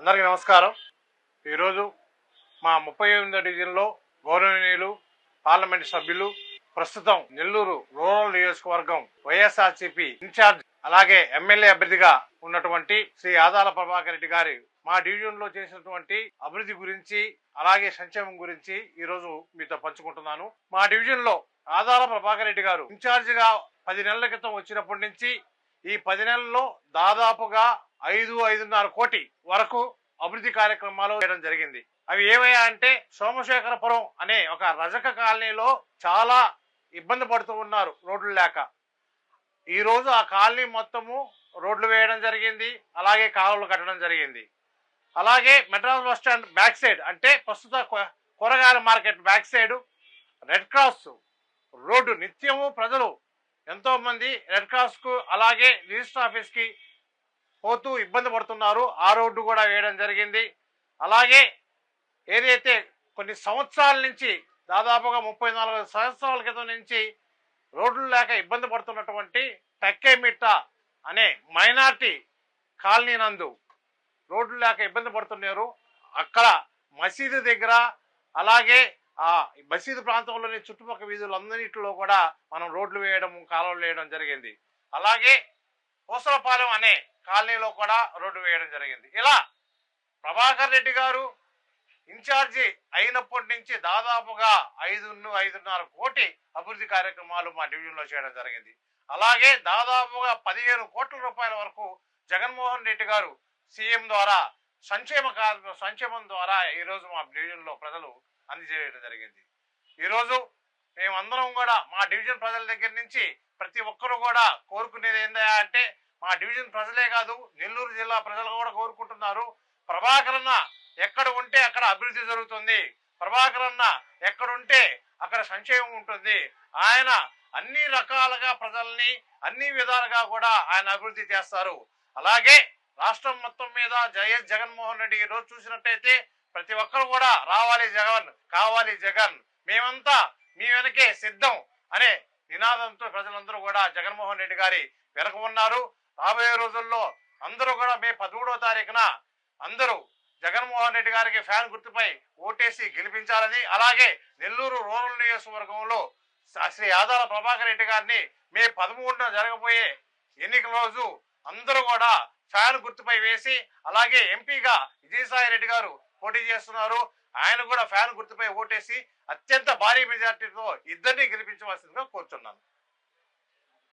అందరికీ నమస్కారం. ఈరోజు మా 38వ డివిజన్లో గౌరవనీయులు పార్లమెంట్ సభ్యులు, ప్రస్తుతం నెల్లూరు రూరల్ నియోజకవర్గం వైఎస్ఆర్సీపీ ఇన్ఛార్జ్ అలాగే ఎమ్మెల్యే అభ్యర్థిగా ఉన్నటువంటి శ్రీ ఆదాల ప్రభాకర్ రెడ్డి గారి మా డివిజన్లో చేసినటువంటి అభివృద్ధి గురించి అలాగే సంక్షేమం గురించి ఈరోజు మీతో పంచుకుంటున్నాను. మా డివిజన్లో ఆదాల ప్రభాకర్ రెడ్డి గారు ఇన్ఛార్జిగా 10 నెలల క్రితం వచ్చినప్పటి నుంచి ఈ 10 నెలల్లో దాదాపుగా 5.5 కోటి వరకు అభివృద్ధి కార్యక్రమాలు చేయడం జరిగింది. అవి ఏవయ్యా అంటే, సోమశేఖరపురం అనే ఒక రజక కాలనీలో చాలా ఇబ్బంది పడుతూ ఉన్నారు రోడ్లు లేక. ఈ రోజు ఆ కాలనీ మొత్తము రోడ్లు వేయడం జరిగింది, అలాగే కాలువలు కట్టడం జరిగింది. అలాగే Madras bus stand back side, అంటే ప్రస్తుత కూరగాయల market back side red cross road నిత్యము ప్రజలు ఎంతో మంది రెడ్ క్రాస్ కు అలాగే రిజిస్టర్ ఆఫీస్ కి పోతూ ఇబ్బంది పడుతున్నారు. ఆ రోడ్డు కూడా వేయడం జరిగింది. అలాగే ఏదైతే కొన్ని సంవత్సరాల నుంచి దాదాపుగా 34 సంవత్సరాల క్రితం నుంచి రోడ్లు లేక ఇబ్బంది పడుతున్నటువంటి టక్కేమిట్ట అనే మైనార్టీ కాలనీ నందు రోడ్లు లేక ఇబ్బంది పడుతున్నారు. అక్కడ మసీదు దగ్గర అలాగే ఆ మసీదు ప్రాంతంలోని చుట్టుపక్కల వీధులందరిలో కూడా మనం రోడ్లు వేయడం, కాలువలు వేయడం జరిగింది. అలాగే పూసలపాలెం అనే కాలనీలో కూడా రోడ్డు వేయడం జరిగింది. ఇలా ప్రభాకర్ రెడ్డి గారు ఇన్ఛార్జి అయినప్పటి నుంచి దాదాపుగా 5.5 కోటి అభివృద్ధి కార్యక్రమాలు మా డివిజన్లో చేయడం జరిగింది. అలాగే దాదాపుగా 15 కోట్ల రూపాయల వరకు జగన్మోహన్ రెడ్డి గారు సీఎం ద్వారా సంక్షేమం ద్వారా ఈరోజు మా డివిజన్లో ప్రజలు అందజేయడం జరిగింది. ఈరోజు మేమందరం కూడా మా డివిజన్ ప్రజల దగ్గర నుంచి ప్రతి ఒక్కరు కూడా కోరుకునేది ఏందయ్యా అంటే, మా డివిజన్ ప్రజలే కాదు నెల్లూరు జిల్లా ప్రజలు కూడా కోరుకుంటున్నారు, ప్రభాకర్ అన్న ఎక్కడ ఉంటే అక్కడ అభివృద్ధి జరుగుతుంది, ప్రభాకర్ అన్న ఎక్కడుంటే అక్కడ సంక్షేమం ఉంటుంది, ఆయన అన్ని రకాలుగా ప్రజల్ని అన్ని విధాలుగా కూడా ఆయన అభివృద్ధి చేస్తారు. అలాగే రాష్ట్రం మొత్తం మీద జగన్మోహన్ రెడ్డి ఈరోజు చూసినట్టయితే ప్రతి ఒక్కరు కూడా రావాలి జగన్, కావాలి జగన్, మేమంతా మీ వెనకే సిద్ధం అనే నినాదంతో ప్రజలందరూ కూడా జగన్మోహన్ రెడ్డి గారి వెనక ఉన్నారు. రాబోయే రోజుల్లో అందరూ కూడా మే 13వ తారీఖున అందరూ జగన్మోహన్ రెడ్డి గారికి ఫ్యాన్ గుర్తుపై ఓటేసి గెలిపించాలని, అలాగే నెల్లూరు రూరల్ నియోజకవర్గంలో శ్రీ ఆదాల ప్రభాకర్ రెడ్డి గారిని మే 13న జరగబోయే ఎన్నికల రోజు అందరూ కూడా ఫ్యాన్ గుర్తుపై వేసి, అలాగే ఎంపీగా విజయసాయి రెడ్డి గారు పోటీ చేస్తున్నారు, ఆయన కూడా ఫ్యాన్ గుర్తుపై ఓటేసి అత్యంత భారీ మెజార్టీతో ఇద్దరిని గెలిపించవలసిందిగా కోరుతున్నాను.